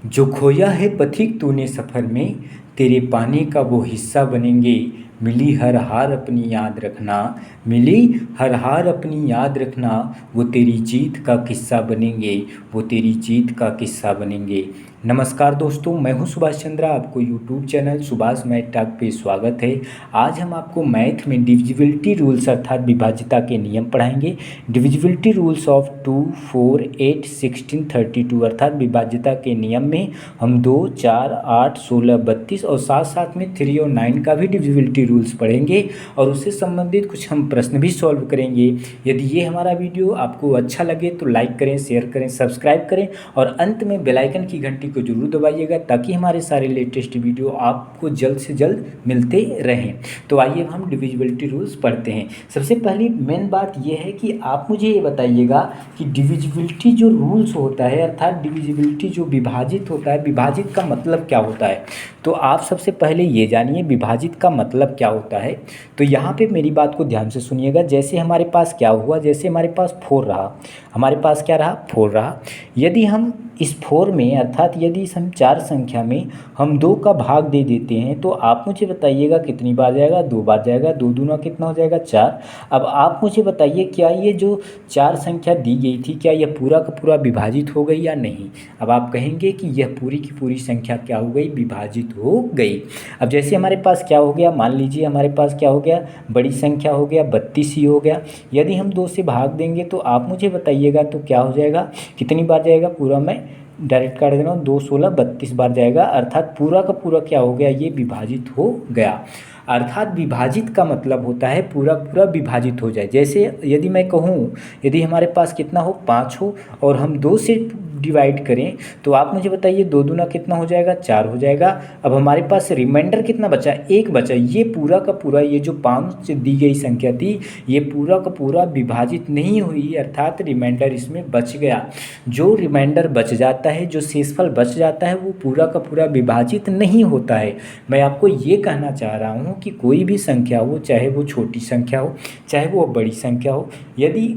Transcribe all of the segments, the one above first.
जो खोया है पथिक तूने सफ़र में, तेरे पाने का वो हिस्सा बनेंगे। मिली हर हार अपनी याद रखना, मिली हर हार अपनी याद रखना, वो तेरी जीत का किस्सा बनेंगे, वो तेरी जीत का किस्सा बनेंगे। नमस्कार दोस्तों, मैं हूं सुभाष चंद्रा, आपको YouTube channel Subhash math talk पे स्वागत है। आज हम आपको मैथ में डिविजिबिलिटी रूल्स अर्थात विभाज्यता के नियम पढ़ाएंगे। डिविजिबिलिटी रूल्स ऑफ 2, 4, 8, 16, 32 अर्थात विभाज्यता के नियम में हम 2, 4, 8, 16, 32 और साथ साथ में 3 और 9 का भी डिविजिबिलिटी रूल्स पढ़ेंगे और उससे संबंधित कुछ हम प्रश्न भी सॉल्व करेंगे। यदि ये हमारा वीडियो आपको अच्छा लगे तो लाइक करें, शेयर करें, सब्सक्राइब करें और अंत में बेल आइकन की घंटी को जरूर दबाइएगा ताकि हमारे सारे लेटेस्ट वीडियो आपको जल्द से जल्द मिलते रहें। तो आइए हम डिविजिबिलिटी रूल्स पढ़ते हैं। सबसे पहली मेन बात यह है कि आप मुझे ये बताइएगा कि डिविजिबिलिटी जो रूल्स होता है अर्थात डिविजिबिलिटी जो विभाजित होता है, विभाजित का मतलब क्या होता है। तो आप सबसे पहले ये जानिए विभाजित का मतलब क्या होता है। तो यहाँ पे मेरी बात को ध्यान से सुनिएगा। जैसे हमारे पास क्या हुआ, जैसे हमारे पास 4 रहा, हमारे पास क्या रहा, 4 रहा। यदि हम इस 4 में अर्थात यदि हम 4 संख्या में हम 2 का भाग दे देते हैं तो आप मुझे बताइएगा कितनी बार जाएगा, 2 बार जाएगा। 2 दूना कितना हो जाएगा, 4। अब आप मुझे बताइए क्या ये जो 4 संख्या दी गई थी क्या यह पूरा का पूरा विभाजित हो गई या नहीं। अब आप कहेंगे कि यह पूरी की पूरी संख्या क्या हो गई, विभाजित हो गई। अब जैसे हमारे पास क्या हो गया, मान लीजिए हमारे पास क्या हो गया, बड़ी संख्या हो गया 32 ही हो गया। यदि हम 2 से भाग देंगे तो आप मुझे बताइएगा तो क्या हो जाएगा, कितनी बार जाएगा, पूरा मैं डायरेक्ट काट दे रहा हूँ, 2, 16, 32 बार जाएगा। अर्थात पूरा का पूरा क्या हो गया, ये विभाजित हो गया। अर्थात विभाजित का मतलब होता है पूरा पूरा विभाजित हो जाए। जैसे यदि मैं कहूँ, यदि हमारे पास कितना हो, 5 हो और हम 2 से डिवाइड करें तो आप मुझे बताइए 2 दूना कितना हो जाएगा, 4 हो जाएगा। अब हमारे पास रिमाइंडर कितना बचा, 1 बचा। ये पूरा का पूरा ये जो 5 से दी गई संख्या थी ये पूरा का पूरा विभाजित नहीं हुई अर्थात रिमाइंडर इसमें बच गया। जो रिमाइंडर बच जाता है, जो शेषफल बच जाता है वो पूरा का पूरा विभाजित नहीं होता है। मैं आपको ये कहना चाह रहा हूँ कि कोई भी संख्या हो, चाहे वो छोटी संख्या हो चाहे वो बड़ी संख्या हो, यदि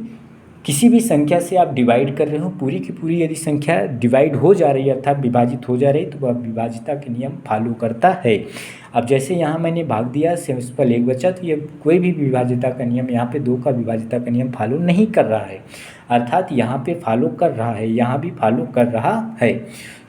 किसी भी संख्या से आप डिवाइड कर रहे हो, पूरी की पूरी यदि संख्या डिवाइड हो जा रही है अर्थात विभाजित हो जा रही है तो वह विभाज्यता के नियम फॉलो करता है। अब जैसे यहाँ मैंने भाग दिया, शेषफल 1 बचा, तो ये कोई भी विभाज्यता का नियम यहाँ पे 2 का विभाज्यता का नियम फॉलो नहीं कर रहा है अर्थात यहाँ पे फॉलो कर रहा है, यहाँ भी फॉलो कर रहा है।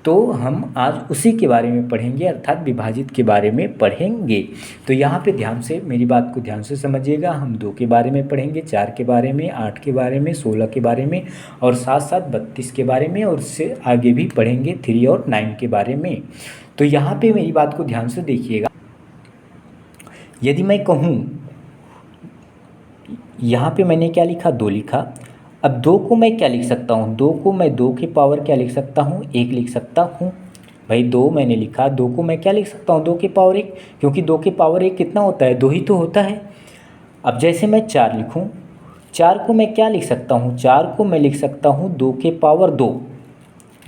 तो हम आज उसी के बारे में पढ़ेंगे अर्थात विभाजित के बारे में पढ़ेंगे। तो यहाँ पे ध्यान से मेरी बात को ध्यान से समझिएगा। हम 2 के बारे में पढ़ेंगे, 4 के बारे में, 8 के बारे में, 16 के बारे में और साथ साथ 32 के बारे में और उससे आगे भी पढ़ेंगे 3 और 9 के बारे में। तो यहाँ पे मेरी बात को ध्यान से देखिएगा। यदि मैं कहूँ, यहाँ पे मैंने क्या लिखा, 2 लिखा। अब 2 को मैं क्या लिख सकता हूँ, 2 को मैं 2 के पावर क्या लिख सकता हूँ, 1 लिख सकता हूँ। भाई 2 मैंने लिखा, 2 को मैं क्या लिख सकता हूँ, 2 के पावर 1, क्योंकि 2 के पावर 1 कितना होता है, 2 ही तो होता है। अब जैसे मैं 4 लिखूँ, 4 को मैं क्या लिख सकता हूँ, 4 को मैं लिख सकता हूँ 2 के पावर 2।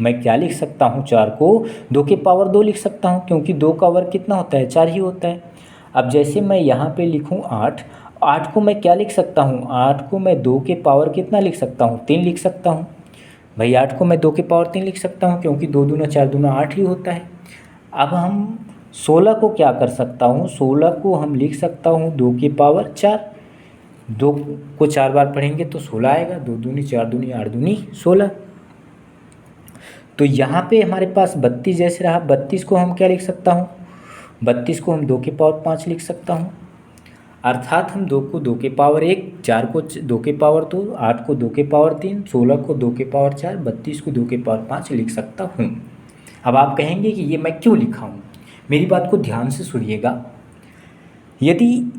मैं क्या लिख सकता हूँ, 4 को 2 के पावर 2 लिख सकता हूँ क्योंकि 2 का वर्ग कितना होता है, 4 ही होता है। अब जैसे मैं यहाँ पे लिखूँ 8, 8 को मैं क्या लिख सकता हूँ, 8 को मैं 2 के पावर कितना लिख सकता हूँ, 3 लिख सकता हूँ। भाई 8 को मैं 2 के पावर 3 लिख सकता हूँ क्योंकि 2 दूना 4 दूना 8 ही होता है। अब हम 16 को क्या कर सकता हूँ, 16 को हम लिख सकता हूँ 2 के पावर 4। 2 को 4 बार पढ़ेंगे तो 16 आएगा, 2 दूनी 4 दूनी 8 दूनी 16। तो यहाँ पे हमारे पास 32 जैसे रहा, 32 को हम क्या लिख सकता हूँ, 32 को हम 2 के पावर 5 लिख सकता हूँ। अर्थात हम 2 को 2 के पावर 1, 4 को 2 के पावर 2, 8 को 2 के पावर 3, 16 को 2 के पावर 4, 32 को 2 के पावर 5 लिख सकता हूँ। अब आप कहेंगे कि ये मैं क्यों लिखा हूँ, मेरी बात को ध्यान से सुनिएगा। यदि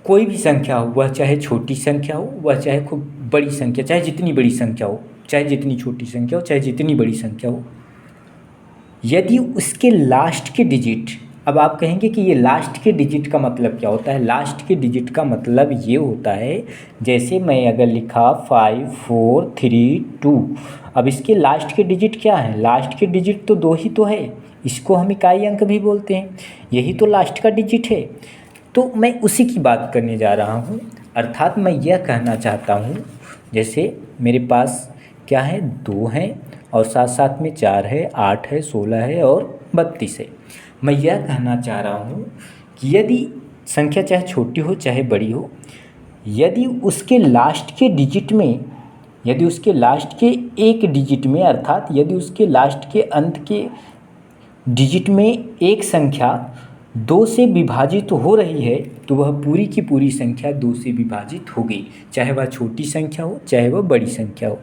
कोई भी संख्या हो, वह चाहे छोटी संख्या हो, वह चाहे खूब बड़ी संख्या, चाहे जितनी बड़ी संख्या हो, चाहे जितनी छोटी संख्या हो, चाहे जितनी बड़ी संख्या हो, यदि उसके लास्ट के डिजिट, अब आप कहेंगे कि ये लास्ट के डिजिट का मतलब क्या होता है। लास्ट के डिजिट का मतलब ये होता है, जैसे मैं अगर लिखा 5, 4, 3, 2, अब इसके लास्ट के डिजिट क्या है, लास्ट के डिजिट तो 2 ही तो है, इसको हम इकाई अंक भी बोलते हैं, यही तो लास्ट का डिजिट है। तो मैं उसी की बात करने जा रहा हूँ। अर्थात मैं यह कहना चाहता हूँ, जैसे मेरे पास क्या है, 2 हैं और साथ साथ में 4 है, 8 है, 16 है और 32 है। मैं यह कहना चाह रहा हूँ कि यदि संख्या चाहे छोटी हो चाहे बड़ी हो, यदि उसके लास्ट के डिजिट में, यदि उसके लास्ट के एक डिजिट में, अर्थात यदि उसके लास्ट के अंत के डिजिट में एक संख्या 2 से विभाजित हो रही है, तो वह पूरी की पूरी संख्या 2 से विभाजित होगी, चाहे वह छोटी संख्या हो चाहे वह बड़ी संख्या हो।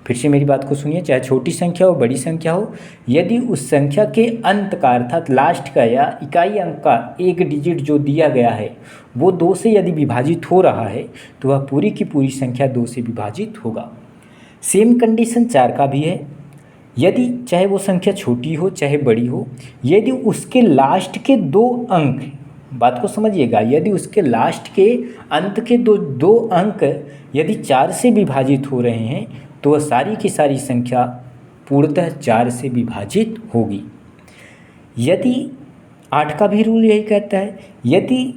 फिर से मेरी बात को सुनिए, चाहे छोटी संख्या हो बड़ी संख्या हो, यदि उस संख्या के अंत का अर्थात लास्ट का या इकाई अंक का एक डिजिट जो दिया गया है वो 2 से यदि विभाजित हो रहा है, तो वह पूरी की पूरी संख्या 2 से विभाजित होगा। सेम कंडीशन 4 का भी है। यदि चाहे वो संख्या छोटी हो चाहे बड़ी हो, यदि उसके लास्ट के 2 अंक, बात को समझिएगा, यदि उसके लास्ट के अंत के दो अंक यदि 4 से विभाजित हो रहे हैं, तो वह सारी की सारी संख्या पूर्णतः 4 से विभाजित होगी। यदि 8 का भी रूल यही कहता है, यदि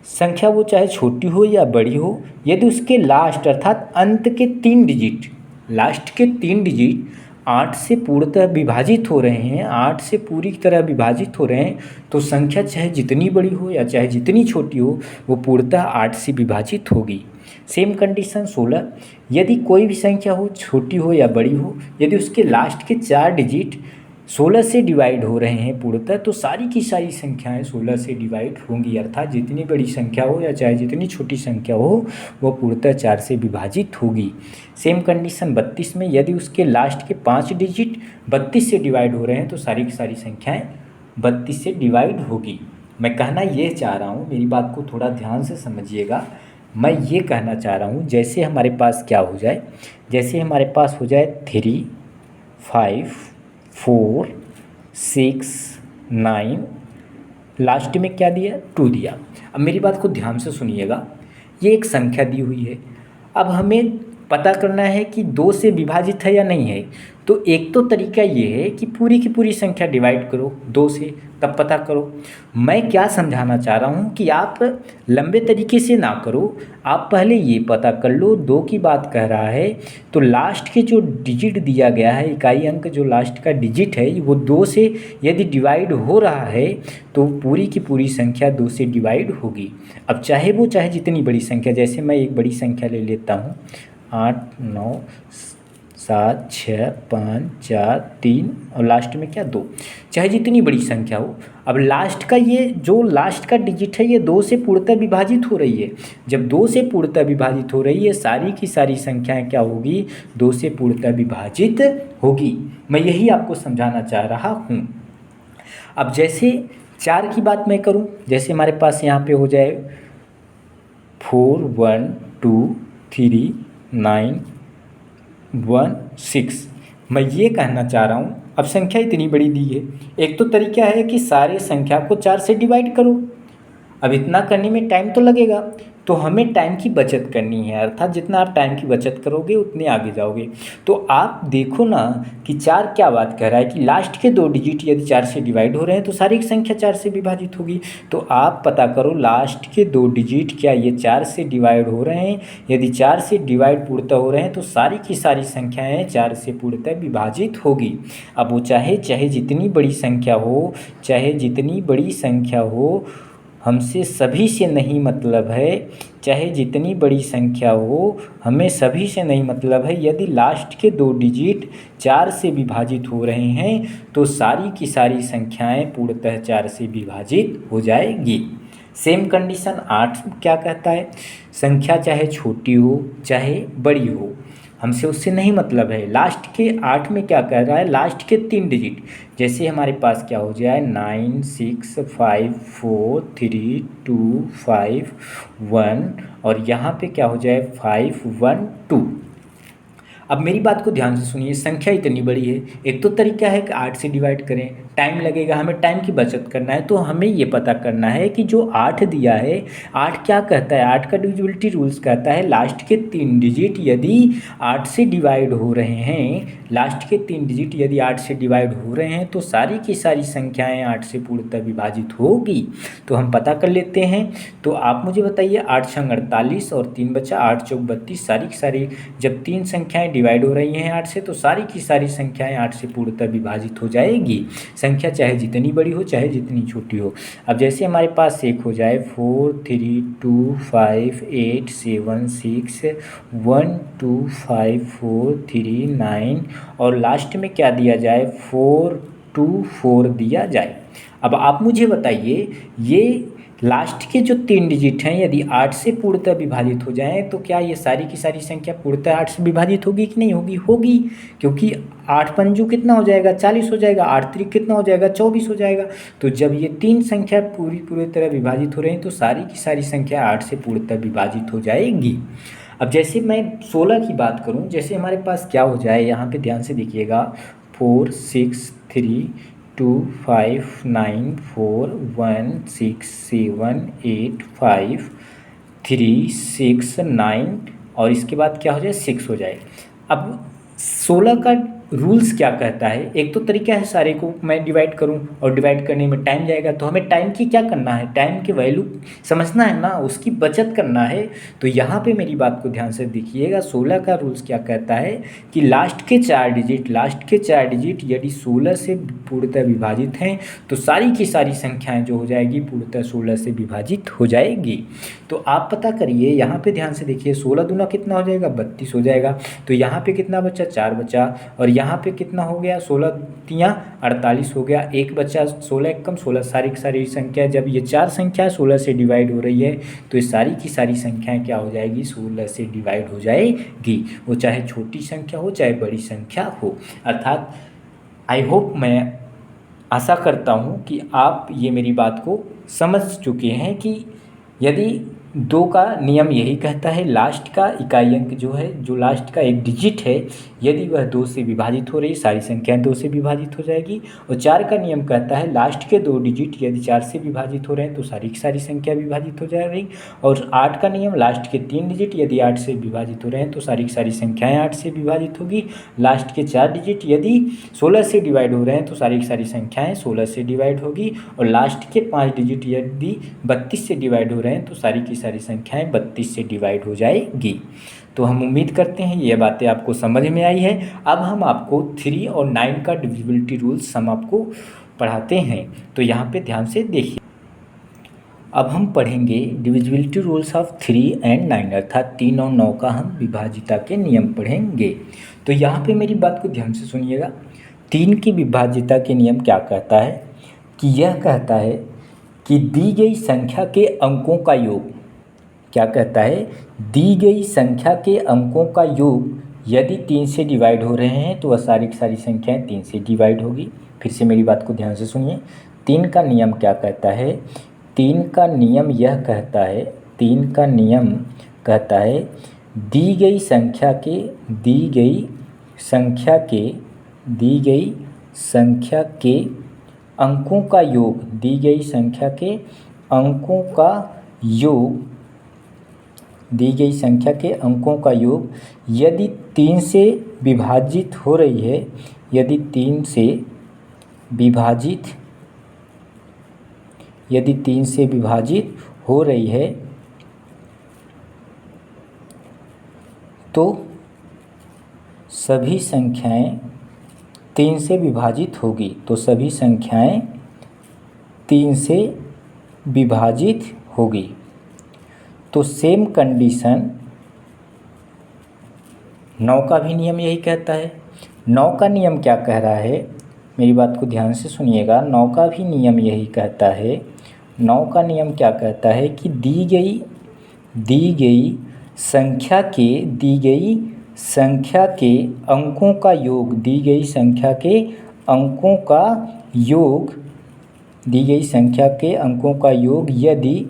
संख्या वो चाहे छोटी हो या बड़ी हो, यदि उसके लास्ट अर्थात अंत के 3 डिजिट, लास्ट के 3 डिजिट 8 से पूर्णतः विभाजित हो रहे हैं, 8 से पूरी तरह विभाजित हो रहे हैं, तो संख्या चाहे जितनी बड़ी हो या चाहे जितनी छोटी हो, वो पूर्णतः 8 से विभाजित होगी। सेम कंडीशन 16, यदि कोई भी संख्या हो छोटी हो या बड़ी हो, यदि उसके लास्ट के 4 डिजिट 16 से डिवाइड हो रहे हैं पूर्णतः, तो सारी की सारी संख्याएं 16 से डिवाइड होंगी, अर्थात जितनी बड़ी संख्या हो या चाहे जितनी छोटी संख्या हो वह पूर्णतः 4 से विभाजित होगी। सेम कंडीशन 32 में, यदि उसके लास्ट के 5 डिजिट 32 से डिवाइड हो रहे हैं, तो सारी की सारी संख्याएं 32 से डिवाइड होगी। मैं कहना ये चाह रहा हूँ, मेरी बात को थोड़ा ध्यान से समझिएगा, मैं ये कहना चाह रहा हूँ, जैसे हमारे पास क्या हो जाए, जैसे हमारे पास हो जाए 3, 5, 4, 6, 9, लास्ट में क्या दिया, 2 दिया। अब मेरी बात को ध्यान से सुनिएगा, ये एक संख्या दी हुई है, अब हमें पता करना है कि 2 से विभाजित है या नहीं है। तो एक तो तरीका ये है कि पूरी की पूरी संख्या डिवाइड करो 2 से, तब पता करो। मैं क्या समझाना चाह रहा हूँ कि आप लंबे तरीके से ना करो, आप पहले ये पता कर लो 2 की बात कह रहा है, तो लास्ट के जो डिजिट दिया गया है, इकाई अंक जो लास्ट का डिजिट है, वो 2 से यदि डिवाइड हो रहा है, तो पूरी की पूरी संख्या 2 से डिवाइड होगी। अब चाहे वो चाहे जितनी बड़ी संख्या, जैसे मैं एक बड़ी संख्या ले लेता हूँ, 8, 9, 7, 6, 5, 4, 3 और लास्ट में क्या 2, चाहे जितनी बड़ी संख्या हो। अब लास्ट का ये जो लास्ट का डिजिट है ये 2 से पूर्णतः विभाजित हो रही है। जब 2 से पूर्णतः विभाजित हो रही है, सारी की सारी संख्याएं क्या होगी, 2 से पूर्णतः विभाजित होगी। मैं यही आपको समझाना चाह रहा हूँ। अब जैसे 4 की बात मैं करूँ, जैसे हमारे पास यहाँ पे हो जाए 4, 1, 2, 3, 9, 1, 6। मैं ये कहना चाह रहा हूँ, अब संख्या इतनी बड़ी दी है, एक तो तरीका है कि सारे संख्या को 4 से डिवाइड करो। अब इतना करने में टाइम तो लगेगा, तो हमें टाइम की बचत करनी है, अर्थात जितना आप टाइम की बचत करोगे उतने आगे जाओगे। तो आप देखो ना कि 4 क्या बात कह रहा है कि लास्ट के 2 डिजिट यदि 4 से डिवाइड हो रहे हैं, तो सारी संख्या 4 से विभाजित होगी। तो आप पता करो लास्ट के 2 डिजिट क्या ये 4 से डिवाइड हो रहे हैं। यदि 4 से डिवाइड पूर्णतः हो रहे हैं, तो सारी की सारी संख्याएँ 4 से पूर्णतः विभाजित होगी। अब वो चाहे जितनी बड़ी संख्या हो, चाहे जितनी बड़ी संख्या हो, हमसे सभी से नहीं मतलब है, चाहे जितनी बड़ी संख्या हो, हमें सभी से नहीं मतलब है। यदि लास्ट के 2 डिजिट 4 से विभाजित हो रहे हैं, तो सारी की सारी संख्याएं पूर्णतः 4 से विभाजित हो जाएगी। सेम कंडीशन 8 क्या कहता है, संख्या चाहे छोटी हो चाहे बड़ी हो, हमसे उससे नहीं मतलब है। लास्ट के 8 में क्या कह रहा है, लास्ट के 3 डिजिट, जैसे हमारे पास क्या हो जाए 9, 6, 5, 4, 3, 2, 5, 1 और यहाँ पे क्या हो जाए 5, 1, 2। अब मेरी बात को ध्यान से सुनिए, संख्या इतनी बड़ी है, एक तो तरीका है कि 8 से डिवाइड करें, टाइम लगेगा, हमें टाइम की बचत करना है। तो हमें ये पता करना है कि जो 8 दिया है, 8 क्या कहता है, 8 का डिविजिबिलिटी रूल्स कहता है लास्ट के 3 डिजिट यदि 8 से डिवाइड हो रहे हैं, लास्ट के 3 डिजिट यदि 8 से डिवाइड हो रहे हैं, तो सारी की सारी संख्याएँ 8 से पूर्णतः विभाजित होगी। तो हम पता कर लेते हैं। तो आप मुझे बताइए, 8 छंग 48 और 3 बचा, 8 चौक 32, सारी की सारी जब 3 संख्याएँ डिवाइड हो रही हैं 8 से, तो सारी की सारी संख्याएं 8 से पूर्णतः विभाजित हो जाएगी। संख्या चाहे जितनी बड़ी हो चाहे जितनी छोटी हो। अब जैसे हमारे पास एक हो जाए 4 3 2 5 8 7 6 1 2 5 4 3 9 और लास्ट में क्या दिया जाए 4 2 4 दिया जाए। अब आप मुझे बताइए, ये लास्ट के जो 3 डिजिट हैं यदि 8 से पूर्णतः विभाजित हो जाएं तो क्या ये सारी की सारी संख्या पूर्णतः 8 से विभाजित होगी कि नहीं होगी? होगी, क्योंकि 8 पंजू कितना हो जाएगा 40 हो जाएगा, 8 त्रिक कितना हो जाएगा 24 हो जाएगा। तो जब ये 3 संख्या पूरी तरह विभाजित हो रही हैं तो सारी की सारी संख्या 8 से पूर्णतः विभाजित हो जाएगी। अब जैसे मैं 16 की बात करूं, जैसे हमारे पास क्या हो जाए, यहाँ पे ध्यान से देखिएगा 4 6 3 2 5 9 4 1 6 7 8 5 3 6 9 और इसके बाद क्या हो जाए 6 हो जाए। अब 16 का रूल्स क्या कहता है, एक तो तरीका है सारे को मैं डिवाइड करूं और डिवाइड करने में टाइम जाएगा, तो हमें टाइम की क्या करना है, टाइम की वैल्यू समझना है ना, उसकी बचत करना है। तो यहाँ पे मेरी बात को ध्यान से देखिएगा, 16 का रूल्स क्या कहता है कि लास्ट के 4 डिजिट यदि 16 से पूर्णतः विभाजित हैं तो सारी की सारी संख्याएँ जो हो जाएगी पूर्णतः 16 से विभाजित हो जाएगी। तो आप पता करिए, यहाँ पे ध्यान से देखिए 16 दूना कितना हो जाएगा 32 हो जाएगा। तो यहाँ पे कितना बचा 4 बचा और यहाँ पे कितना हो गया 16 तियाँ 48 हो गया, एक बचा 16 एक कम 16। सारी की सारी संख्या जब ये 4 संख्या 16 से डिवाइड हो रही है तो ये सारी की सारी संख्याएं क्या हो जाएगी 16 से डिवाइड हो जाएगी, वो चाहे छोटी संख्या हो चाहे बड़ी संख्या हो। अर्थात आई होप, मैं आशा करता हूँ कि आप ये मेरी बात को समझ चुके हैं कि यदि 2 का नियम यही कहता है लास्ट का इकाई अंक जो है, जो लास्ट का एक डिजिट है, यदि वह 2 से विभाजित हो रही सारी संख्याएं 2 से विभाजित हो जाएगी। और 4 का नियम कहता है लास्ट के 2 डिजिट यदि 4 से विभाजित हो रहे हैं तो सारी की सारी संख्या विभाजित हो जाएगी। और 8 का नियम लास्ट के 3 डिजिट यदि 8 से विभाजित हो रहे हैं तो सारी की सारी संख्याएँ 8 से विभाजित होगी। लास्ट के 4 डिजिट यदि 16 से डिवाइड हो रहे हैं तो सारी की सारी संख्याएँ 16 से डिवाइड होगी। और लास्ट के 5 डिजिट यदि 32 से डिवाइड हो रहे हैं तो सारी की सारी संख्याएं 32 से डिवाइड हो जाएगी। तो हम उम्मीद करते हैं ये बातें आपको समझ में आई है। अब हम आपको 3 और 9 का डिविजिबिलिटी रूल्स हम आपको पढ़ाते हैं, तो यहाँ पे ध्यान से देखिए। अब हम पढ़ेंगे डिविजिबिलिटी रूल्स ऑफ 3 एंड 9, अर्थात 3 और 9 का हम विभाज्यता के नियम पढ़ेंगे। तो यहाँ पे मेरी बात को ध्यान से सुनिएगा। 3 की विभाज्यता के नियम क्या कहता है कि यह कहता है कि दी गई संख्या के अंकों का योग, क्या कहता है, दी गई संख्या के अंकों का योग यदि 3 से डिवाइड हो रहे हैं तो वह सारी की सारी संख्याएं 3 से डिवाइड होगी। फिर से मेरी बात को ध्यान से सुनिए। 3 का नियम क्या कहता है, 3 का नियम यह कहता है, 3 का नियम कहता है दी गई संख्या के अंकों का योग, दी गई संख्या के अंकों का योग, दी गई संख्या के अंकों का योग यदि 3 से विभाजित हो रही है, यदि 3 से विभाजित हो रही है तो सभी संख्याएं 3 से विभाजित होगी, तो सभी संख्याएं 3 से विभाजित होगी। तो सेम कंडीशन 9 का भी नियम यही कहता है। 9 का नियम क्या कह रहा है, मेरी बात को ध्यान से सुनिएगा। 9 का भी नियम यही कहता है, 9 का नियम क्या कहता है कि दी गई संख्या के अंकों का योग, दी गई संख्या के अंकों का योग, दी गई संख्या के अंकों का योग यदि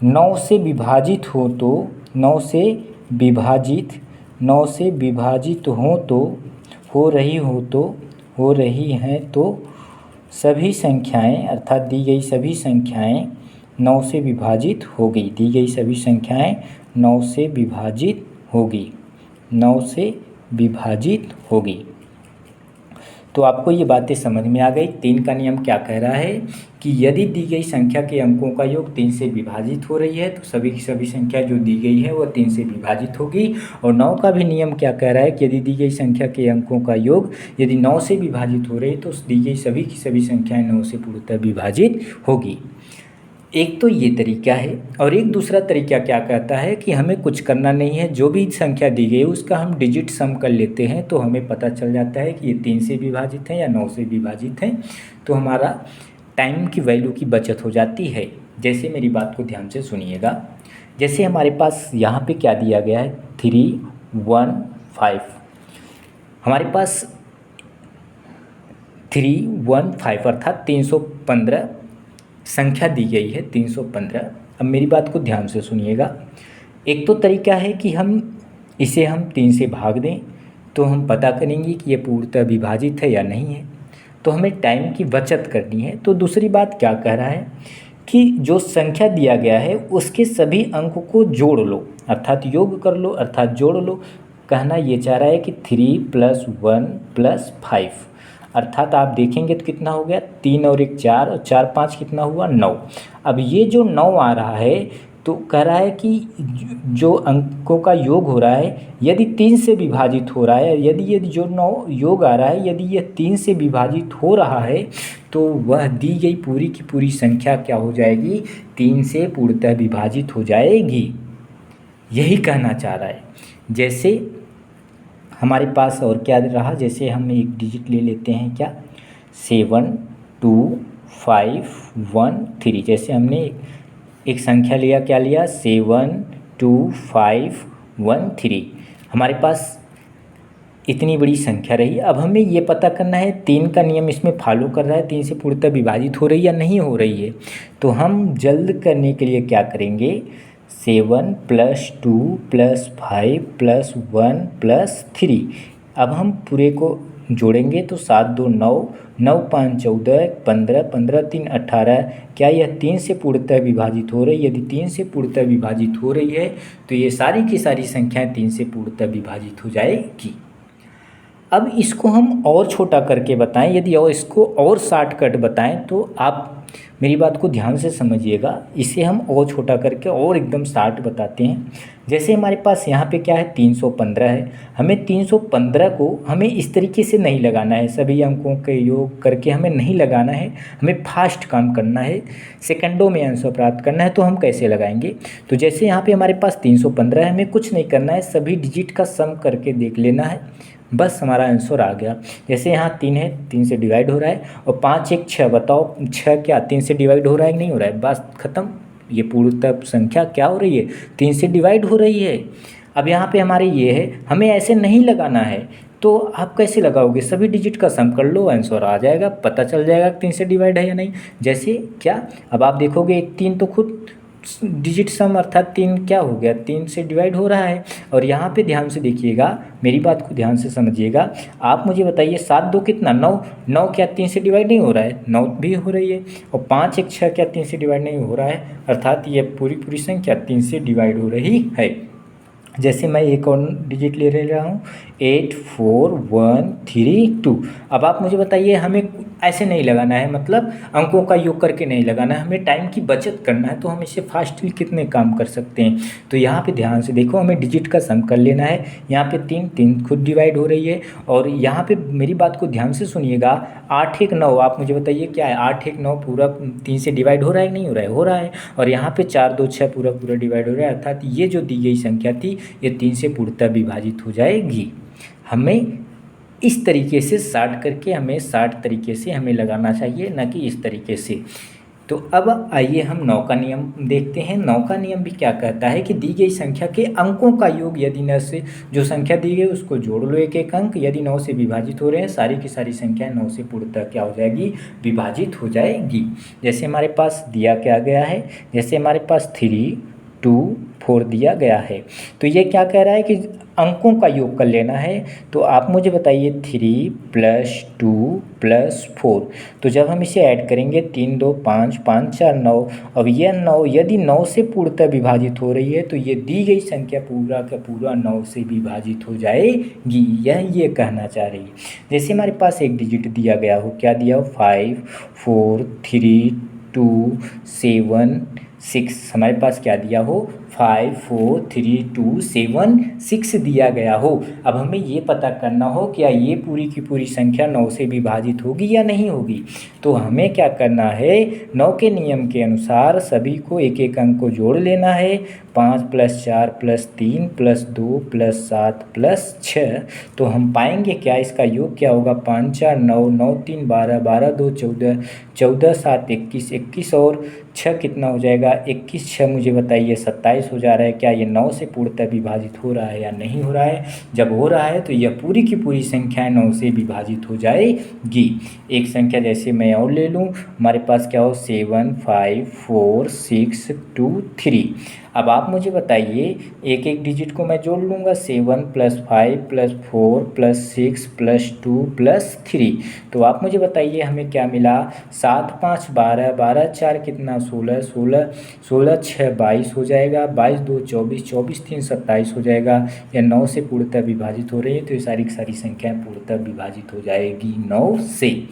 9 से विभाजित हो तो 9 से विभाजित हो रही हैं तो सभी संख्याएं, अर्थात दी गई सभी संख्याएं 9 से विभाजित होगी, दी गई सभी संख्याएं 9 से विभाजित होगी, 9 से विभाजित होगी। तो आपको ये बातें समझ में आ गई। 3 का नियम क्या कह रहा है कि यदि दी गई संख्या के अंकों का योग 3 से विभाजित हो रही है तो सभी की सभी संख्या जो दी गई है वो 3 से विभाजित होगी। और 9 का भी नियम क्या कह रहा है कि यदि दी गई संख्या के अंकों का योग यदि 9 से विभाजित हो रही है तो दी गई सभी की सभी संख्याएं 9 से पूर्णतः विभाजित होगी। एक तो ये तरीका है। और एक दूसरा तरीका क्या कहता है कि हमें कुछ करना नहीं है, जो भी संख्या दी गई है उसका हम डिजिट सम कर लेते हैं तो हमें पता चल जाता है कि ये 3 से विभाजित है या 9 से विभाजित है। तो हमारा टाइम की वैल्यू की बचत हो जाती है। जैसे मेरी बात को ध्यान से सुनिएगा, जैसे हमारे पास यहाँ पे क्या दिया गया है 3, 1, 5। हमारे पास 3, 1, 5 अर्थात 315 संख्या दी गई है 315। अब मेरी बात को ध्यान से सुनिएगा। एक तो तरीका है कि हम इसे 3 से भाग दें तो हम पता करेंगे कि ये पूर्णतः विभाजित है या नहीं है, तो हमें टाइम की बचत करनी है। तो दूसरी बात क्या कह रहा है कि जो संख्या दिया गया है उसके सभी अंकों को जोड़ लो अर्थात योग कर लो अर्थात जोड़ लो। कहना ये चाह रहा है कि 3 + 1 + 5 अर्थात आप देखेंगे तो कितना हो गया 3 और 1 4 और 4 5 कितना हुआ 9। अब ये जो 9 आ रहा है तो कह रहा है कि जो अंकों का योग हो रहा है यदि 3 से विभाजित हो रहा है, यदि जो 9 योग आ रहा है यदि यह 3 से विभाजित हो रहा है तो वह दी गई पूरी की पूरी संख्या क्या हो जाएगी 3 से पूर्णतः विभाजित हो जाएगी। यही कहना चाह रहा है। जैसे हमारे पास और क्या रहा, जैसे हम एक डिजिट ले लेते हैं क्या 7, 2, 5, 1, 3। जैसे हमने एक संख्या लिया, क्या लिया 7, 2, 5, 1, 3। हमारे पास इतनी बड़ी संख्या रही। अब हमें ये पता करना है 3 का नियम इसमें फॉलो कर रहा है, 3 से पूर्णतः विभाजित हो रही या नहीं हो रही है। तो हम जल्द करने के लिए क्या करेंगे 7 + 2 + 5 + 1 + 3। अब हम पूरे को जोड़ेंगे तो 7 2 9, 9 5 14, 15 15 3 18। क्या यह 3 से पूर्णतः विभाजित हो रही है? यदि 3 से पूर्णतः विभाजित हो रही है तो ये सारी की सारी संख्याएं 3 से पूर्णतः विभाजित हो जाएगी। अब इसको हम और छोटा करके बताएं, यदि और इसको और शॉर्टकट बताएं तो आप मेरी बात को ध्यान से समझिएगा। इसे हम और छोटा करके और एकदम शॉर्ट बताते हैं। जैसे हमारे पास यहाँ पे क्या है 315 है, हमें 315 को हमें इस तरीके से नहीं लगाना है, सभी अंकों के योग करके हमें नहीं लगाना है, हमें फास्ट काम करना है, सेकंडों में आंसर प्राप्त करना है। तो हम कैसे लगाएंगे, तो जैसे यहाँ पे हमारे पास 315 है, हमें कुछ नहीं करना है, सभी डिजिट का सम करके देख लेना है, बस हमारा आंसर आ गया। जैसे यहाँ 3 है, 3 से डिवाइड हो रहा है, और 5 1 6, बताओ 6 क्या 3 से डिवाइड हो रहा है कि नहीं हो रहा है? बस खत्म, ये पूर्णतः संख्या क्या हो रही है 3 से डिवाइड हो रही है। अब यहाँ पे हमारे ये है, हमें ऐसे नहीं लगाना है, तो आप कैसे लगाओगे, सभी डिजिट का सम कर लो, आंसर आ जाएगा, पता चल जाएगा 3 से डिवाइड है या नहीं। जैसे क्या, अब आप देखोगे एक 3 तो खुद डिजिट सम अर्थात 3 क्या हो गया 3 से डिवाइड हो रहा है। और यहाँ पे ध्यान से देखिएगा, मेरी बात को ध्यान से समझिएगा। आप मुझे बताइए 7 2 कितना 9, 9 क्या 3 से डिवाइड नहीं हो रहा है? 9 भी हो रही है। और 5 1 6 क्या 3 से डिवाइड नहीं हो रहा है? अर्थात ये पूरी संख्या 3 से डिवाइड हो रही है। जैसे मैं एक और डिजिट ले रहा हूँ 8 4 1 3 2। अब आप मुझे बताइए, हमें ऐसे नहीं लगाना है, मतलब अंकों का योग करके नहीं लगाना है, हमें टाइम की बचत करना है, तो हम इससे फास्टली कितने काम कर सकते हैं। तो यहाँ पे ध्यान से देखो, हमें डिजिट का सम कर लेना है। यहाँ पे 3 खुद डिवाइड हो रही है, और यहाँ पे मेरी बात को ध्यान से सुनिएगा। 8 1 9, आप मुझे बताइए क्या है 8 1 9 पूरा 3 से डिवाइड हो रहा है कि नहीं हो रहा है? हो रहा है। और यहाँ पे 4 2 6 पूरा डिवाइड हो रहा है, अर्थात ये जो दी गई संख्या थी ये 3 से पूर्णतः विभाजित हो जाएगी। हमें इस तरीके से शार्ट करके हमें शार्ट तरीके से हमें लगाना चाहिए, ना कि इस तरीके से। तो अब आइए हम 9 का नियम देखते हैं। 9 का नियम भी क्या कहता है कि दी गई संख्या के अंकों का योग यदि 9 से जो संख्या दी गई उसको जोड़ लो एक एक अंक, यदि 9 से विभाजित हो रहे हैं सारी की सारी संख्याएं 9 से पूर्णतः क्या हो जाएगी विभाजित हो जाएगी। जैसे हमारे पास दिया क्या गया है, जैसे हमारे पास 3 2 4 दिया गया है, तो ये क्या कह रहा है कि अंकों का योग कर लेना है। तो आप मुझे बताइए 3 + 2 + 4, तो जब हम इसे ऐड करेंगे 3 2 5 5 4 9। अब यह 9 यदि 9 से पूर्णतः विभाजित हो रही है तो ये दी गई संख्या पूरा का पूरा 9 से विभाजित हो जाएगी, यह ये कहना चाह रही है। जैसे हमारे पास एक डिजिट दिया गया हो, क्या दिया हो, 5 4 3 2 7 6, हमारे पास क्या दिया हो, 5 4 3 2 7 6 दिया गया हो। अब हमें ये पता करना हो क्या ये पूरी की पूरी संख्या 9 से विभाजित होगी या नहीं होगी। तो हमें क्या करना है, 9 के नियम के अनुसार सभी को एक एक अंक को जोड़ लेना है। 5 + 4 + 3 + 2 + 7 + 6, तो हम पाएंगे क्या, इसका योग क्या होगा, 5 4 9 9 3 12 12 2 14 14 7 21 21 और 6 कितना हो जाएगा, 21 6 मुझे बताइए 27 हो जा रहा है। क्या ये 9 से पूर्णतः विभाजित हो रहा है या नहीं हो रहा है। जब हो रहा है तो यह पूरी की पूरी संख्या 9 से विभाजित हो जाएगी। एक संख्या जैसे मैं और ले लूँ, हमारे पास क्या हो, 7 5 4 6 2 3। अब आप मुझे बताइए, एक एक डिजिट को मैं जोड़ लूँगा, 7 + 5 + 4 + 6 + 2 + 3। तो आप मुझे बताइए हमें क्या मिला, 7 5 12 12 4 कितना, 16 16 16 6 22 हो जाएगा, 22 2 24 24 3 27 हो जाएगा। या 9 से पूर्णतः विभाजित हो रही है तो ये सारी की सारी संख्याएँ पूर्णतः विभाजित हो जाएगी 9 से।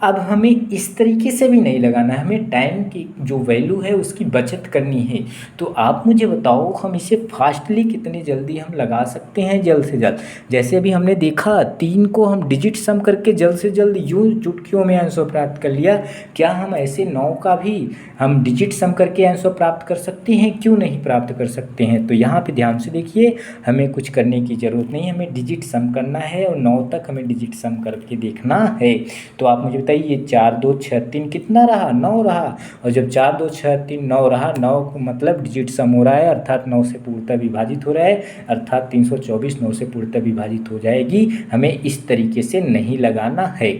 अब हमें इस तरीके से भी नहीं लगाना है, हमें टाइम की जो वैल्यू है उसकी बचत करनी है। तो आप मुझे बताओ हम इसे फास्टली कितनी जल्दी हम लगा सकते हैं, जल्द से जल्द। जैसे अभी हमने देखा 3 को हम डिजिट सम करके जल्द से जल्द यूँ चुटकियों में आंसर प्राप्त कर लिया, क्या हम ऐसे 9 का भी हम डिजिट सम करके आंसर प्राप्त कर सकते हैं, क्यों नहीं प्राप्त कर सकते हैं। तो यहाँ पे ध्यान से देखिए, हमें कुछ करने की ज़रूरत नहीं है, हमें डिजिट सम करना है और 9 तक हमें डिजिट सम करके देखना है। तो आप मुझे बताइए, ये 4 2 6 3 कितना रहा, 9 रहा। और जब 4 2 6 3 9 रहा, 9 मतलब डिजिट सम हो रहा है, अर्थात 9 से पूर्णतः विभाजित हो रहा है, अर्थात 324 9 से पूर्णतः विभाजित हो जाएगी। हमें इस तरीके से नहीं लगाना है।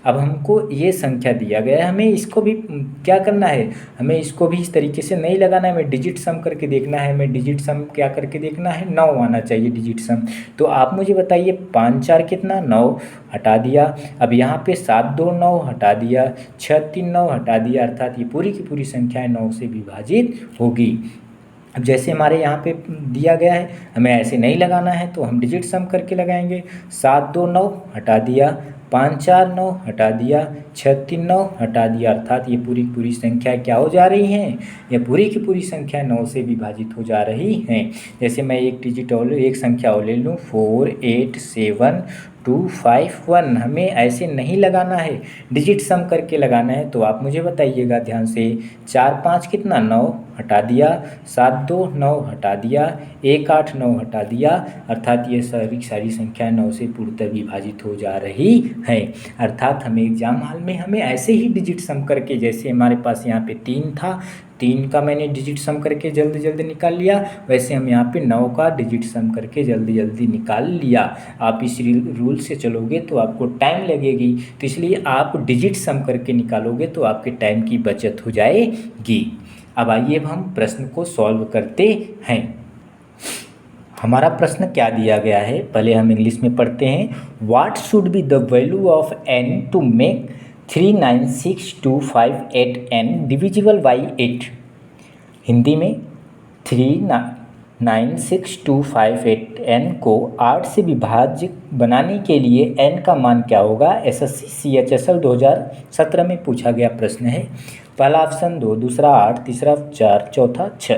अब हमको ये संख्या दिया गया है, हमें इसको भी क्या करना है, हमें इसको भी इस तरीके से नहीं लगाना है, हमें डिजिट सम करके देखना है। हमें डिजिट सम क्या करके देखना है, 9 आना चाहिए डिजिट सम। तो आप मुझे बताइए, 5 4 कितना, 9 हटा दिया। अब यहाँ पे 7 2 9 हटा दिया, 6 3 9 हटा दिया, अर्थात ये पूरी की पूरी संख्याएं 9 से विभाजित होगी। अब जैसे हमारे यहाँ पे दिया गया है, हमें ऐसे नहीं लगाना है तो हम डिजिट सम करके लगाएंगे। 7 2 9 हटा दिया, 5 4 9 हटा दिया, 6 3 9 हटा दिया, अर्थात ये पूरी पूरी संख्या क्या हो जा रही हैं, ये पूरी की पूरी संख्या 9 से विभाजित हो जा रही हैं। जैसे मैं एक डिजिट और एक संख्या और ले लूँ, 4 8 7 2 5 1, हमें ऐसे नहीं लगाना है, डिजिट सम करके लगाना है। तो आप मुझे बताइएगा ध्यान से, 4 5 कितना, 9 हटा दिया, 7 2 9 हटा दिया, 1 8 9 हटा दिया, अर्थात ये सारी सारी संख्या 9 से पूर्णतः विभाजित हो जा रही है। अर्थात हमें एग्जाम हॉल में हमें ऐसे ही डिजिट सम करके, जैसे हमारे पास यहाँ पे 3 था, 3 का मैंने डिजिट सम करके जल्दी जल्दी निकाल लिया, वैसे हम यहाँ पे 9 का डिजिट सम करके जल्दी जल्दी निकाल लिया। आप इस रूल से चलोगे तो आपको टाइम लगेगी, तो इसलिए आप डिजिट सम करके निकालोगे तो आपके टाइम की बचत हो जाएगी। अब आइए अब हम प्रश्न को सॉल्व करते हैं। हमारा प्रश्न क्या दिया गया है, पहले हम इंग्लिश में पढ़ते हैं। What should be the value of n to make 39625 divisible by 8। Hindi में 39625 को 8 से विभाज्य बनाने के लिए n का मान क्या होगा। एसएससी CHSL 2017 में पूछा गया प्रश्न है। पहला ऑप्शन 2, दूसरा 8, तीसरा 4, चौथा 6।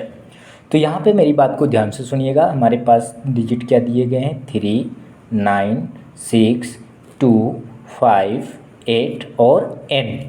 तो यहाँ पे मेरी बात को ध्यान से सुनिएगा। हमारे पास डिजिट क्या दिए गए हैं, 3 9 6 2 5 8 और n।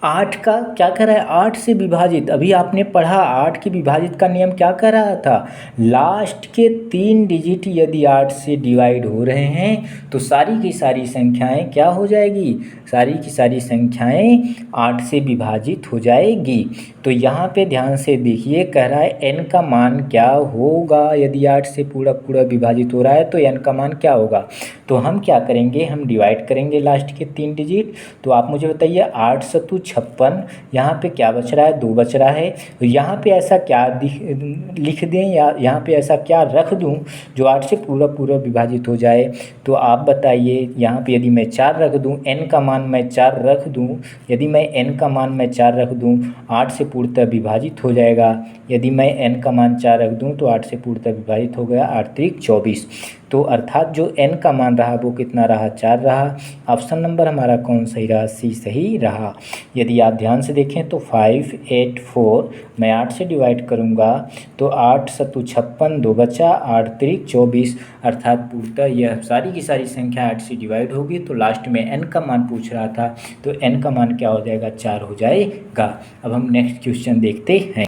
8 का क्या कर रहा है, 8 से विभाजित, अभी आपने पढ़ा 8 की विभाजित का नियम क्या कर रहा था, लास्ट के 3 डिजिट यदि 8 से डिवाइड हो रहे हैं तो सारी की सारी संख्याएं क्या हो जाएगी, सारी की सारी संख्याएं 8 से विभाजित हो जाएगी। तो यहाँ पे ध्यान से देखिए, कह रहा है n का मान क्या होगा, यदि 8 से पूरा पूरा विभाजित हो रहा है तो n का मान क्या होगा। तो हम क्या करेंगे, हम डिवाइड करेंगे लास्ट के 3 डिजिट। तो आप मुझे बताइए, 8 सत्तू 56, यहाँ पे क्या बच रहा है, 2 बच रहा है। तो यहाँ पे ऐसा क्या लिख दें या यहाँ पे ऐसा क्या रख दूँ जो 8 से पूरा पूरा विभाजित हो जाए। तो आप बताइए, यहाँ पे यदि मैं 4 रख दूँ, n का मान मैं 4 रख दूँ, यदि मैं n का मान मैं 4 रख दूँ, 8 से पूर्णतः विभाजित हो जाएगा। यदि मैं n का मान 4 रख दूँ तो 8 से पूर्णतः विभाजित हो गया, 8 त्रिक 24। तो अर्थात जो n का मान रहा वो कितना रहा, 4 रहा। ऑप्शन नंबर हमारा कौन सही रहा, सी सही रहा। यदि आप ध्यान से देखें तो 5, 8, 4 मैं 8 से डिवाइड करूँगा तो 8 सत्तू 56, 2 बचा, 8 त्रिक 24। अर्थात पूर्णतः यह सारी की सारी संख्या 8 से डिवाइड होगी। तो लास्ट में n का मान पूछ रहा था, तो n का मान क्या हो जाएगा, 4 हो जाएगा। अब हम नेक्स्ट क्वेश्चन देखते हैं।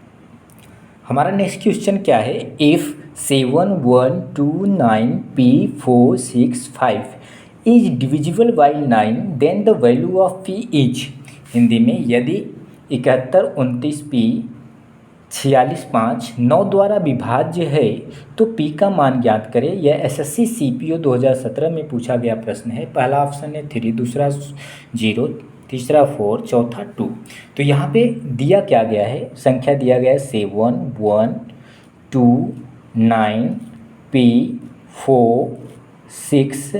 हमारा नेक्स्ट क्वेश्चन क्या है, if 7, 1, 2, 9, P, 4, 6, 5 is divisible by 9 then the value of P is. Hindi में, यदि 71, 29, P 46, 5 9 द्वारा विभाज्य है तो P का मान ज्ञात करें। यह SSC CPO 2017 में पूछा गया प्रश्न है। पहला ऑप्शन है 3, दूसरा 0, तीसरा 4, चौथा 2। तो यहाँ पे दिया क्या गया है, संख्या दिया गया है 7, 1, 2, 9, P, 4, 6,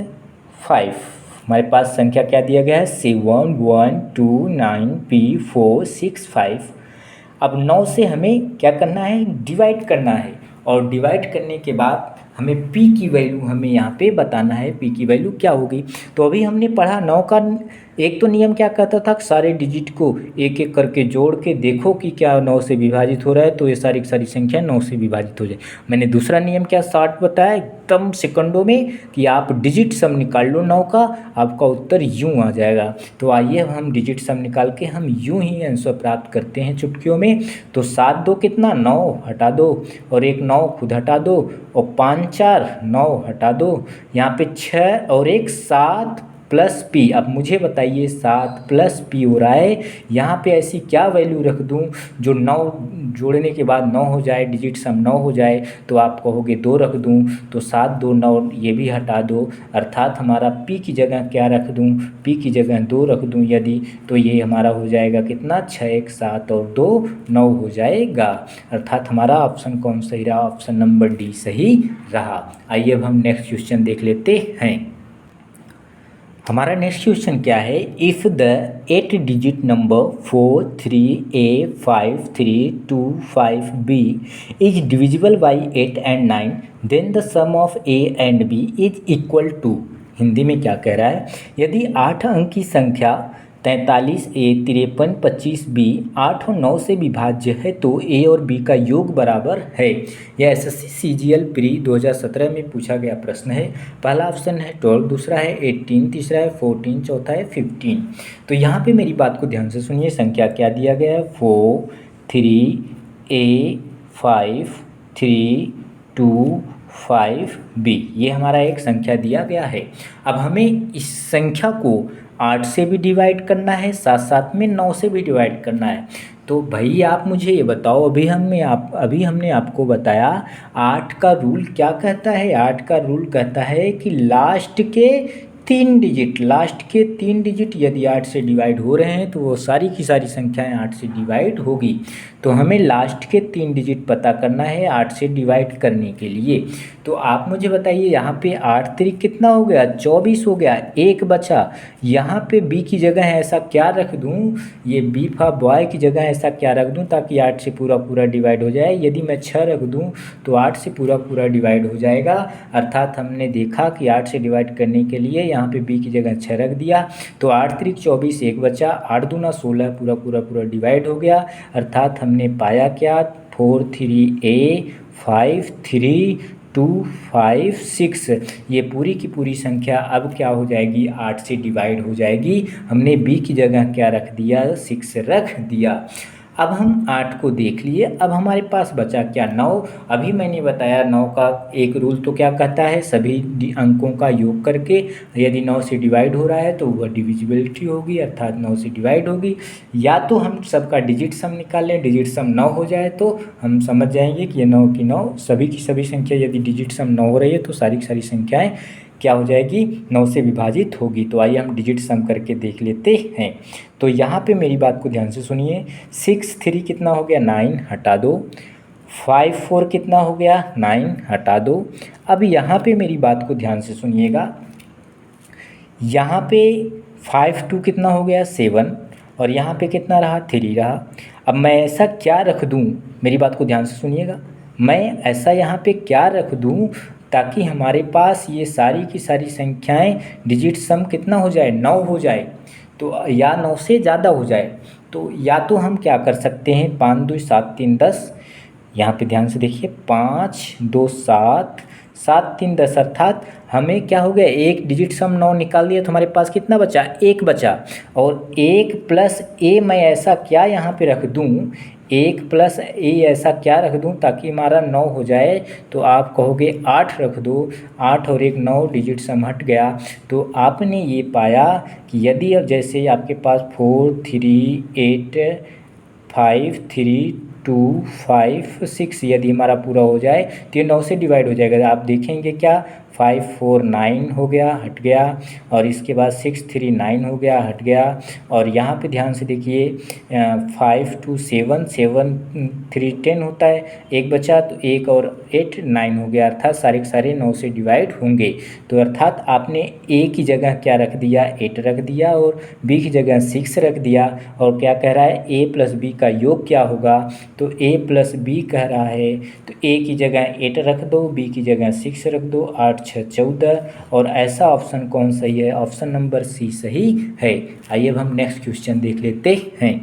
5। हमारे पास संख्या क्या दिया गया है, 7, 1, 2, 9, P, 4, 6, 5। अब 9 से हमें क्या करना है, डिवाइड करना है। और डिवाइड करने के बाद हमें P की वैल्यू हमें यहाँ पे बताना है, P की वैल्यू क्या होगी। तो अभी हमने पढ़ा 9 का एक तो नियम क्या कहता था, सारे डिजिट को एक एक करके जोड़ के देखो कि क्या 9 से विभाजित हो रहा है, तो ये सारी की सारी संख्या 9 से विभाजित हो जाए। मैंने दूसरा नियम क्या शॉर्ट बताया एकदम सेकंडों में कि आप डिजिट सम निकाल लो 9 का, आपका उत्तर यूँ आ जाएगा। तो आइए अब हम डिजिट सम निकाल के हम यूँ ही आंसर प्राप्त करते हैं चुटकियों में। तो 7 2 कितना, 9 हटा दो, और एक 9 खुद हटा दो, और 5 4 9 हटा दो, यहाँ पे 6 और एक 7 प्लस P। अब मुझे बताइए 7 प्लस P हो रहा है, यहाँ पे ऐसी क्या वैल्यू रख दूँ जो 9 जोड़ने के बाद 9 हो जाए, डिजिट सम 9 हो जाए। तो आप कहोगे 2 रख दूँ, तो 7 2 9 ये भी हटा दो, अर्थात हमारा P की जगह क्या रख दूँ, P की जगह 2 रख दूँ यदि, तो ये हमारा हो जाएगा कितना, 6 1 7 और 2 9 हो जाएगा। अर्थात हमारा ऑप्शन कौन सही रहा, ऑप्शन नंबर डी सही रहा। आइए अब हम नेक्स्ट क्वेश्चन देख लेते हैं। हमारा नेक्स्ट क्वेश्चन क्या है, if the 8 digit number 4 3 A 5 3 2 5 B is divisible by 8 and 9 then the sum of A and B is equal to. Hindi में क्या कह रहा है, यदि 8 अंक की संख्या 43 A 53 25 B 8 और 9 से विभाज्य है तो A और B का योग बराबर है। यह SSC CGL प्री 2017 में पूछा गया प्रश्न है। पहला ऑप्शन है 12, दूसरा है 18, तीसरा है 14, चौथा है 15। तो यहाँ पे मेरी बात को ध्यान से सुनिए, संख्या क्या दिया गया है, 4 3 A 5 3 2 5 B, ये हमारा एक संख्या दिया गया है। अब हमें इस संख्या को 8 से भी डिवाइड करना है, साथ साथ में 9 से भी डिवाइड करना है। तो भाई आप मुझे ये बताओ, अभी हमने आपको बताया 8 का रूल क्या कहता है। 8 का रूल कहता है कि लास्ट के 3 डिजिट यदि 8 से डिवाइड हो रहे हैं तो वो सारी की सारी संख्याएं 8 से डिवाइड होगी। तो हमें लास्ट के 3 डिजिट पता करना है 8 से डिवाइड करने के लिए। तो आप मुझे बताइए, यहाँ पे 8 3 कितना हो गया, 24 हो गया, एक बचा। यहाँ पे B की जगह ऐसा क्या रख दूँ, ये B फॉर बॉय की जगह ऐसा क्या रख दूँ ताकि 8 से पूरा पूरा डिवाइड हो जाए। यदि मैं 6 रख दूँ तो 8 से पूरा पूरा डिवाइड हो जाएगा। अर्थात हमने देखा कि 8 से डिवाइड करने के लिए यहाँ पे B की जगह 6 रख दिया, तो 8 3 24, एक बचा, 8 दूना 16, पूरा पूरा पूरा डिवाइड हो गया। अर्थात हमने पाया क्या, 4 3 A 5 3 2 5 6, ये पूरी की पूरी संख्या अब क्या हो जाएगी, 8 से डिवाइड हो जाएगी। हमने B की जगह क्या रख दिया, 6 रख दिया। अब हम 8 को देख लिए, अब हमारे पास बचा क्या, 9। अभी मैंने बताया 9 का एक रूल तो क्या कहता है, सभी अंकों का योग करके यदि 9 से डिवाइड हो रहा है तो वह डिविजिबिलिटी होगी, अर्थात 9 से डिवाइड होगी। या तो हम सबका डिजिट सम निकाल लें, डिजिट सम 9 हो जाए तो हम समझ जाएंगे कि ये 9 की 9 सभी की सभी संख्या, यदि डिजिट सम 9 हो रही है तो सारी की सारी संख्याएँ क्या हो जाएगी, 9 से विभाजित होगी। तो आइए हम डिजिट सम करके देख लेते हैं। तो यहाँ पे मेरी बात को ध्यान से सुनिए, 6 3 कितना हो गया 9, हटा दो। 5 4 कितना हो गया 9, हटा दो। अब यहाँ पे मेरी बात को ध्यान से सुनिएगा, यहाँ पे 5 2 कितना हो गया 7, और यहाँ पे कितना रहा 3 रहा। अब मैं ऐसा क्या रख दूँ, मेरी बात को ध्यान से सुनिएगा, मैं ऐसा यहाँ पे क्या रख दूँ ताकि हमारे पास ये सारी की सारी संख्याएं डिजिट सम कितना हो जाए, 9 हो जाए, तो या 9 से ज़्यादा हो जाए। तो या तो हम क्या कर सकते हैं, 5 2 7 3 10, यहाँ पे ध्यान से देखिए, 5 2 7 7 3 10, अर्थात हमें क्या हो गया, एक डिजिट सम 9 निकाल दिया तो हमारे पास कितना बचा, 1 बचा। और 1 प्लस ए मैं ऐसा क्या यहाँ पे रख दूँ, 1 प्लस ए ऐसा क्या रख दूँ ताकि हमारा 9 हो जाए। तो आप कहोगे 8 रख दो, 8 और 1 9, डिजिट सम हट गया। तो आपने ये पाया कि यदि अब जैसे आपके पास 4 3 8 5 3 2 5 6 यदि हमारा पूरा हो जाए तो ये 9 से डिवाइड हो जाएगा। आप देखेंगे क्या, 5 4 9 हो गया, हट गया, और इसके बाद 6 3 9 हो गया, हट गया। और यहाँ पे ध्यान से देखिए, 5 2 7 7 3 10 होता है, एक बचा, तो 1 और 8 9 हो गया, अर्थात सारे के सारे 9 से डिवाइड होंगे। तो अर्थात आपने ए की जगह क्या रख दिया, 8 रख दिया, और बी की जगह 6 रख दिया। और क्या कह रहा है, ए प्लस बी का योग क्या होगा, तो ए प्लस बी कह रहा है, तो ए की जगह 8 रख दो, बी की जगह 6 रख दो, 8 6 14। और ऐसा ऑप्शन कौन सही है, ऑप्शन नंबर सी सही है। आइए अब हम नेक्स्ट क्वेश्चन देख लेते हैं।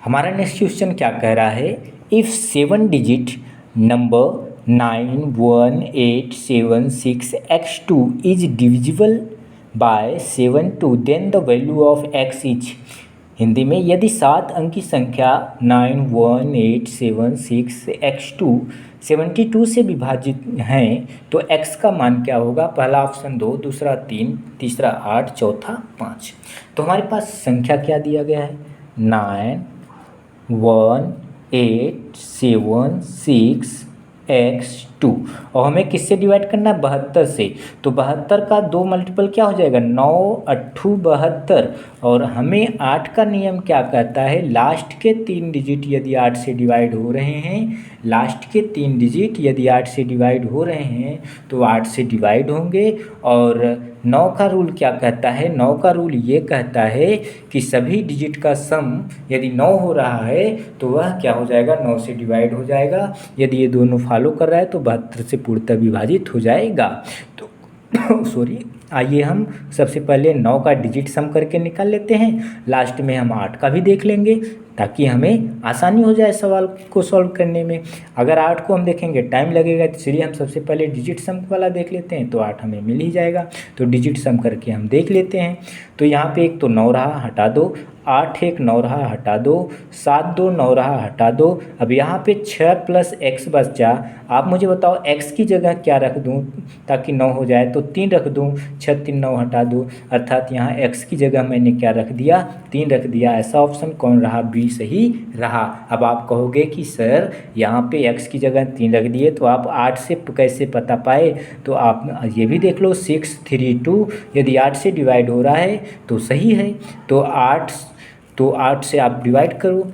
हमारा नेक्स्ट क्वेश्चन क्या कह रहा है, if 7 digit number 9 1 8 7 6 x2 is divisible by 7 2 then the value of x is. Hindi में, यदि 7 अंक की संख्या 9 1 8 7 6 x2 72 से विभाजित हैं तो x का मान क्या होगा। पहला ऑप्शन 2, दूसरा 3, तीसरा 8, चौथा 5। तो हमारे पास संख्या क्या दिया गया है, 9 1 8 7 6 x2, और हमें किससे डिवाइड करना है, 72 से। तो 72 का 2 मल्टीपल क्या हो जाएगा, 9 8 72। और हमें 8 का नियम क्या कहता है, लास्ट के 3 डिजिट यदि 8 से डिवाइड हो रहे हैं, लास्ट के 3 डिजिट यदि 8 से डिवाइड हो रहे हैं तो 8 से डिवाइड होंगे। और 9 का रूल क्या कहता है, 9 का रूल ये कहता है कि सभी डिजिट का सम यदि 9 हो रहा है तो वह क्या हो जाएगा, 9 से डिवाइड हो जाएगा। यदि ये दोनों फॉलो कर रहा है तो 72 से पूर्णतः विभाजित हो जाएगा। तो सॉरी, आइए हम सबसे पहले 9 का डिजिट सम करके निकाल लेते हैं, लास्ट में हम 8 का भी देख लेंगे ताकि हमें आसानी हो जाए सवाल को सॉल्व करने में। अगर 8 को हम देखेंगे टाइम लगेगा, इसलिए हम सबसे पहले डिजिट सम वाला देख लेते हैं, तो 8 हमें मिल ही जाएगा। तो डिजिट सम करके हम देख लेते हैं। तो यहाँ पे एक तो 9 रहा, हटा दो, 8 1 9 रहा, हटा दो, 7 2 9 रहा, हटा दो। अब यहाँ पे 6 प्लस x बचा। आप मुझे बताओ x की जगह क्या रख दूँ ताकि 9 हो जाए, तो 3 रख दूँ, 6 3 9 हटा दो, अर्थात यहाँ x की जगह मैंने क्या रख दिया, 3 रख दिया। ऐसा ऑप्शन कौन रहा, बी सही रहा। अब आप कहोगे कि सर यहाँ पे x की जगह 3 रख दिए तो आप 8 से कैसे पता पाए, तो आप ये भी देख लो, 6 3 2 यदि 8 से डिवाइड हो रहा है तो सही है। तो 8 से आप डिवाइड करो,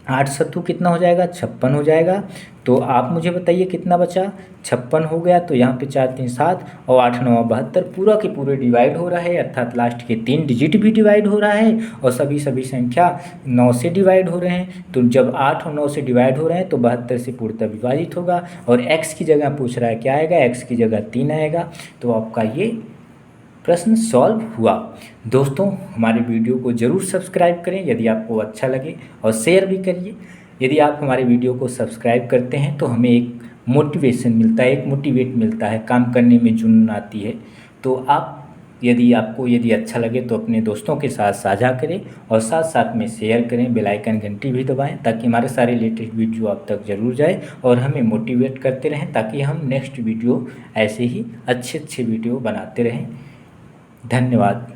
8 सत्तू कितना हो जाएगा, 56 हो जाएगा। तो आप मुझे बताइए कितना बचा, 56 हो गया। तो यहाँ पे 4 3 7 और 8 9 72 पूरा के पूरे डिवाइड हो रहा है, अर्थात लास्ट के 3 डिजिट भी डिवाइड हो रहा है और सभी संख्या 9 से डिवाइड हो रहे हैं। तो जब 8 और 9 से डिवाइड हो रहे हैं तो 72 से पूर्णतः विभाजित होगा। और x की जगह पूछ रहा है क्या आएगा, x की जगह 3 आएगा। तो आपका ये प्रश्न सॉल्व हुआ। दोस्तों, हमारे वीडियो को ज़रूर सब्सक्राइब करें यदि आपको अच्छा लगे, और शेयर भी करिए। यदि आप हमारे वीडियो को सब्सक्राइब करते हैं तो हमें एक मोटिवेशन मिलता है, एक मोटिवेट मिलता है, काम करने में जुनून आती है। तो आप यदि अच्छा लगे तो अपने दोस्तों के साथ साझा करें और साथ साथ में शेयर करें, बेल आइकन घंटी भी दबाएं ताकि हमारे सारे लेटेस्ट वीडियो आप तक ज़रूर जाए और हमें मोटिवेट करते रहें ताकि हम नेक्स्ट वीडियो ऐसे ही अच्छे वीडियो बनाते रहें। धन्यवाद।